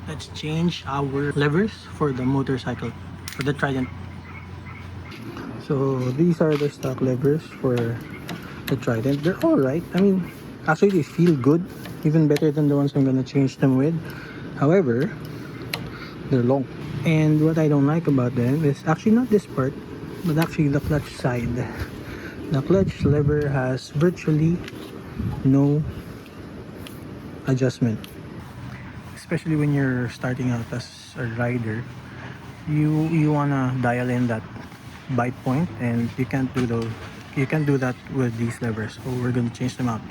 let's change our levers for the motorcycle, for the Trident. So these are the stock levers for the Trident. They're alright. I mean, actually they feel good, even better than the ones I'm gonna change them with. However, they're long. And what I don't like about them is actually not this part, but actually the clutch side. The clutch lever has virtually no adjustment. Especially when you're starting out as a rider, you wanna dial in that bite point, and you can't do that with these levers. So we're going to change them out.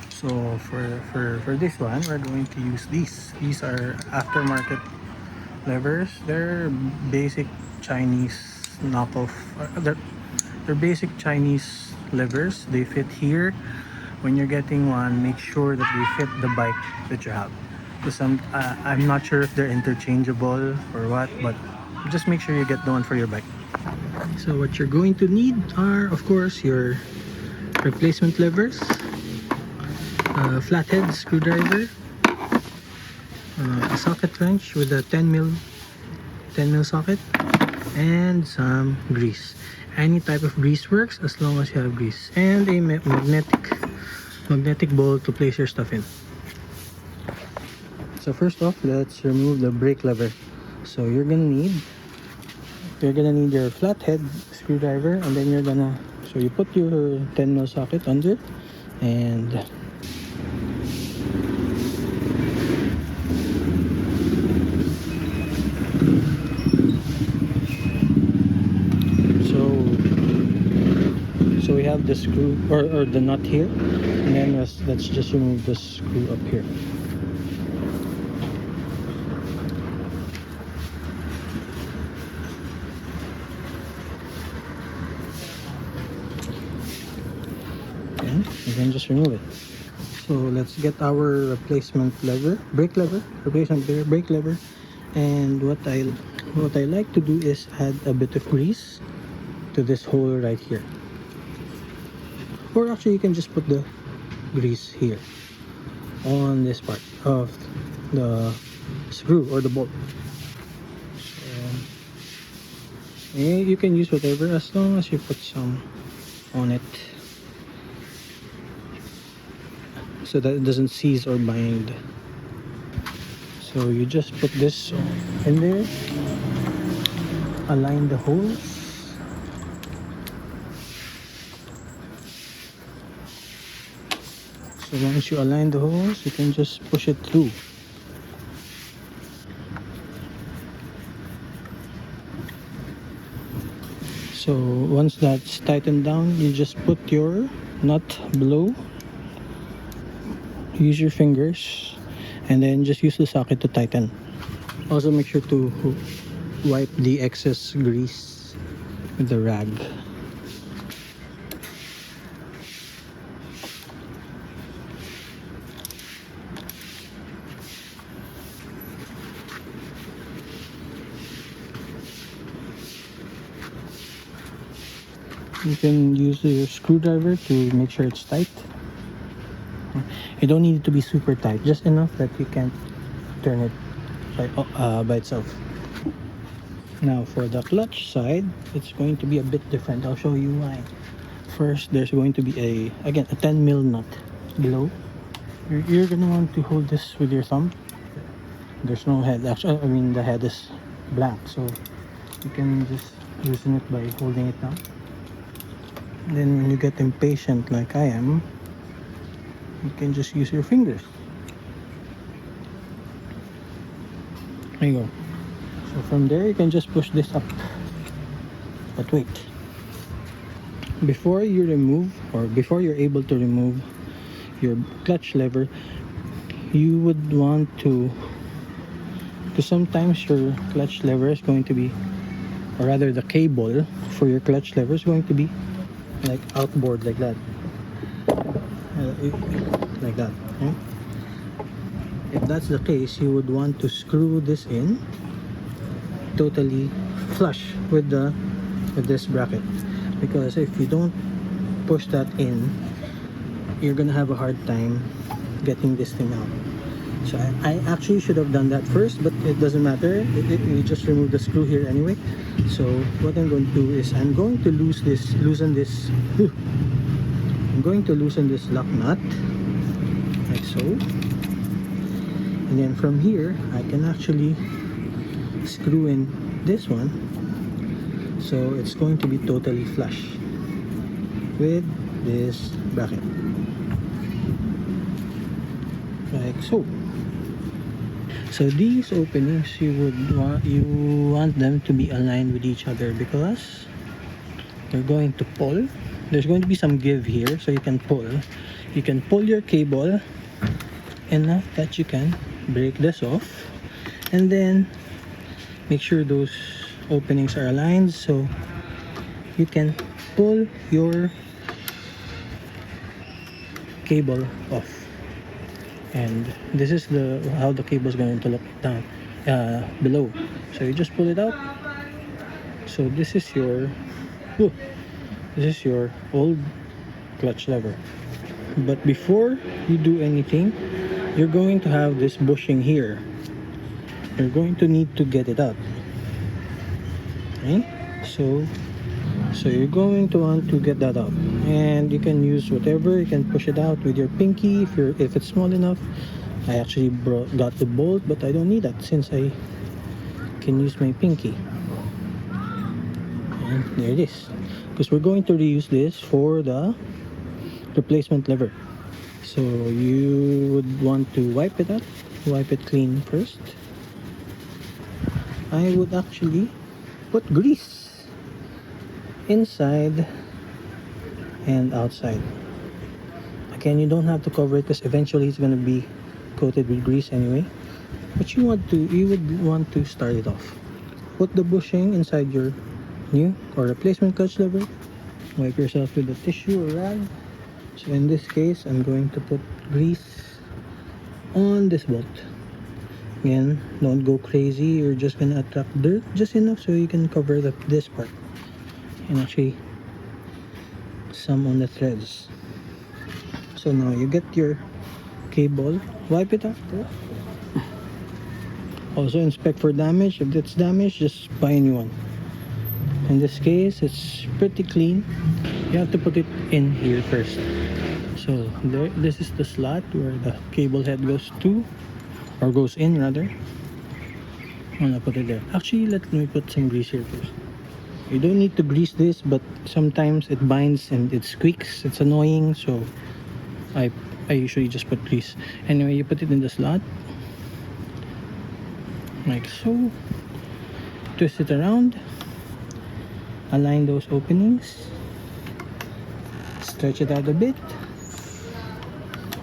So for this one, we're going to use these are aftermarket levers. They're basic Chinese knockoff. They're basic Chinese levers. They fit here. When you're getting one, make sure that they fit the bike that you have. Because I'm not sure if they're interchangeable or what, but just make sure you get the one for your bike. So what you're going to need are, of course, your replacement levers, a flathead screwdriver, a socket wrench with a 10 mil socket, and some grease. Any type of grease works as long as you have grease, and a magnetic bowl to place your stuff in. So first off, let's remove the brake lever. So you're gonna need your flathead screwdriver, and then so you put your 10 mil socket under, and so we have the screw or the nut here, and then let's just remove the screw up here. And then just remove it. So let's get our replacement brake lever, and what I like to do is add a bit of grease to this hole right here. Or actually you can just put the grease here on this part of the screw or the bolt. So, you can use whatever as long as you put some on it, so that it doesn't seize or bind. So you just put this in there, align the holes, so once you align the holes, you can just push it through. So once that's tightened down, you just put your nut below, use your fingers, and then just use the socket to tighten. Also make sure to wipe the excess grease with the rag. You can use your screwdriver to make sure it's tight. You don't need it to be super tight, just enough that you can't turn it by itself. Now for the clutch side, it's going to be a bit different. I'll show you why. First, there's going to be a 10 mil nut below. You're gonna want to hold this with your thumb. There's no head. Actually, I mean the head is blank, so you can just loosen it by holding it down. Then when you get impatient like I am, you can just use your fingers. There you go. So from there you can just push this up. But wait, before you're able to remove your clutch lever, you would want to, because sometimes your clutch lever is going to be, or rather the cable for your clutch lever is going to be like outboard like that, like that, okay? If that's the case, you would want to screw this in totally flush with this bracket, because if you don't push that in, you're gonna have a hard time getting this thing out. So I actually should have done that first, but it doesn't matter. We just remove the screw here anyway. So what I'm going to do is I'm going to loosen this. I'm going to loosen this lock nut like so, and then from here I can actually screw in this one, so it's going to be totally flush with this bracket like so. So these openings you want them to be aligned with each other, because you're going to pull. There's going to be some give here, so you can pull your cable enough that you can break this off, and then make sure those openings are aligned so you can pull your cable off. And this is how the cable is going to look down below. So you just pull it out. So this is your old clutch lever. But before you do anything, you're going to have this bushing here. You're going to need to get it out. Okay? So you're going to want to get that out, and you can use whatever. You can push it out with your pinky if it's small enough. I actually got the bolt, but I don't need that since I can use my pinky. And there it is, because we're going to reuse this for the replacement lever. So you would want to wipe it clean first. I would actually put grease inside and outside. Again, you don't have to cover it because eventually it's going to be coated with grease anyway. But you would want to start it off. Put the bushing inside your new or replacement clutch lever. Wipe yourself with a tissue or rag. So in this case, I'm going to put grease on this bolt. Again, don't go crazy. You're just gonna attract dirt just enough so you can cover this part, and actually some on the threads. So now you get your cable, wipe it after. Also inspect for damage. If it's damaged, just buy a new one. In this case, it's pretty clean. You have to put it in here first. So this is the slot where the cable head goes to, or goes in rather. I'm gonna put it there. Actually, let me put some grease here first. You don't need to grease this, but sometimes it binds and it squeaks. It's annoying, so I usually just put grease. Anyway, you put it in the slot like so. Twist it around. Align those openings. Stretch it out a bit.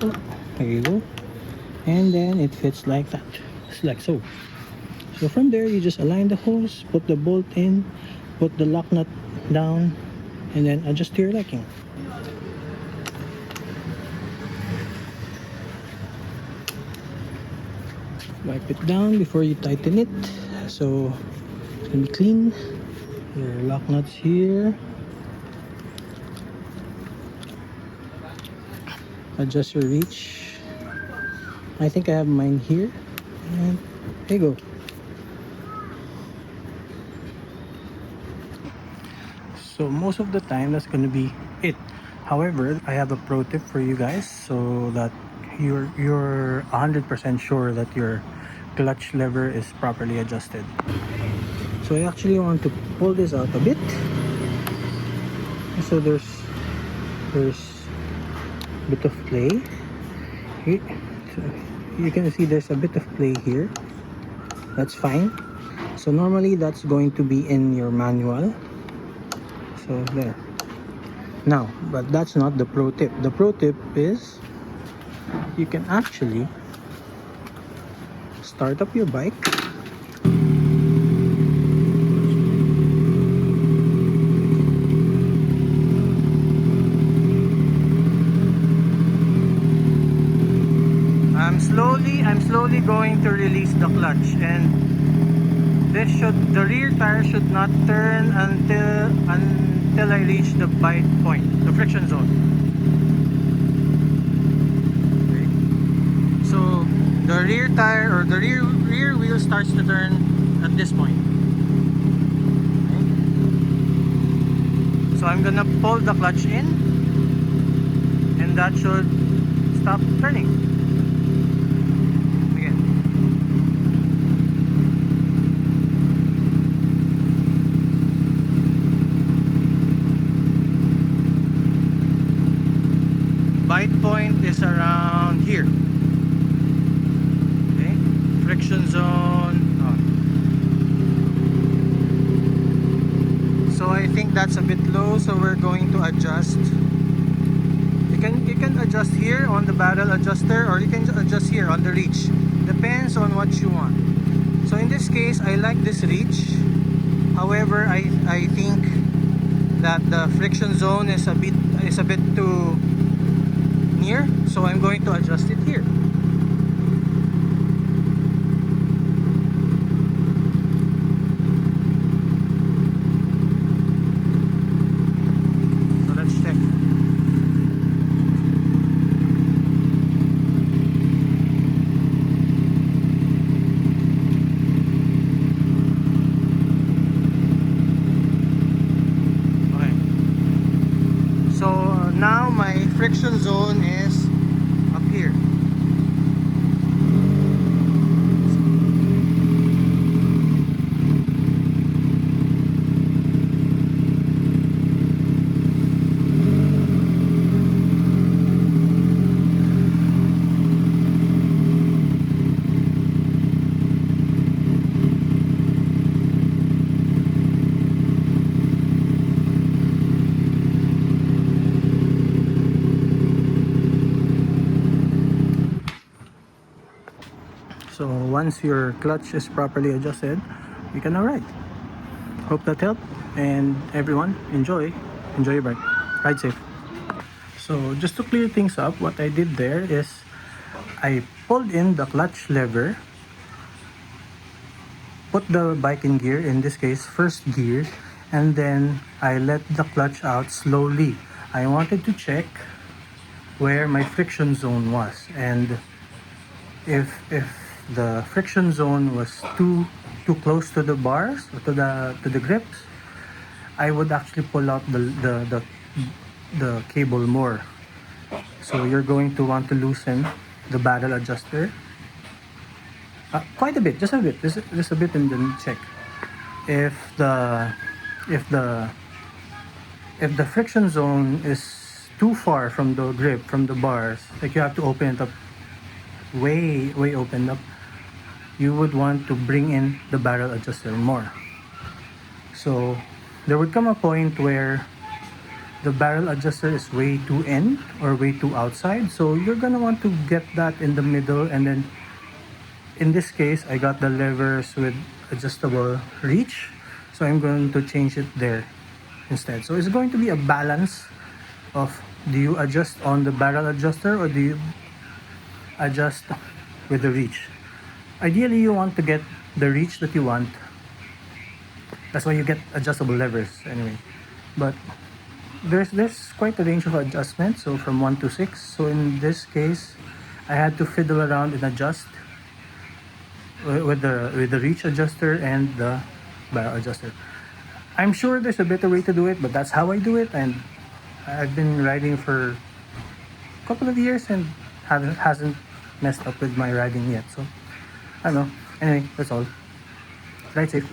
Oh, there you go. And then it fits like that. It's like so. So from there, you just align the hose, put the bolt in, put the lock nut down, and then adjust to your liking. Wipe it down before you tighten it, so it's gonna be clean. Your lock nuts here. Adjust your reach. I think I have mine here, and there you go. So most of the time that's going to be it. However, I have a pro tip for you guys so that you're 100% sure that your clutch lever is properly adjusted. So I actually want to pull this out a bit. So there's a bit of play here. So you can see there's a bit of play here. That's fine. So normally that's going to be in your manual. So there. Now, but that's not the pro tip. The pro tip is you can actually start up your bike. I'm slowly going to release the clutch, and the rear tire should not turn until I reach the bite point, the friction zone. Okay. So the rear tire or the rear wheel starts to turn at this point. Okay. So I'm gonna pull the clutch in, and that should stop turning. Again. Bite point is around here. Okay, friction zone. Oh. So I think that's a bit low, so we're going to adjust. You can adjust here on the barrel adjuster, or you can adjust here on the reach. Depends on what you want. So in this case, I like this reach. However, I think that the friction zone is a bit too near, so I'm going to adjust it here. So let's check. Okay. So now my friction zone is up here. So once your clutch is properly adjusted, you can now ride. Hope that helped, and everyone, enjoy your bike. Ride safe. So just to clear things up, what I did there is I pulled in the clutch lever, put the bike in gear, in this case first gear, and then I let the clutch out slowly. I wanted to check where my friction zone was, and if the friction zone was too close to the bars or to the grips, I would actually pull out the cable more. So you're going to want to loosen the barrel adjuster quite a bit, just a bit, just a bit, and then check if the if the if the friction zone is too far from the grip, from the bars, like you have to open it up way opened up, you would want to bring in the barrel adjuster more. So there would come a point where the barrel adjuster is way too in or way too outside, so you're gonna want to get that in the middle. And then in this case, I got the levers with adjustable reach, so I'm going to change it there instead. So it's going to be a balance of, do you adjust on the barrel adjuster or do you adjust with the reach? Ideally, you want to get the reach that you want. That's why you get adjustable levers anyway. But there's quite a range of adjustments, so from 1 to 6. So in this case, I had to fiddle around and adjust with the reach adjuster and the barrel adjuster. I'm sure there's a better way to do it, but that's how I do it, and I've been riding for a couple of years and hasn't messed up with my riding yet. So I don't know. Anyway, that's all. Ride safe.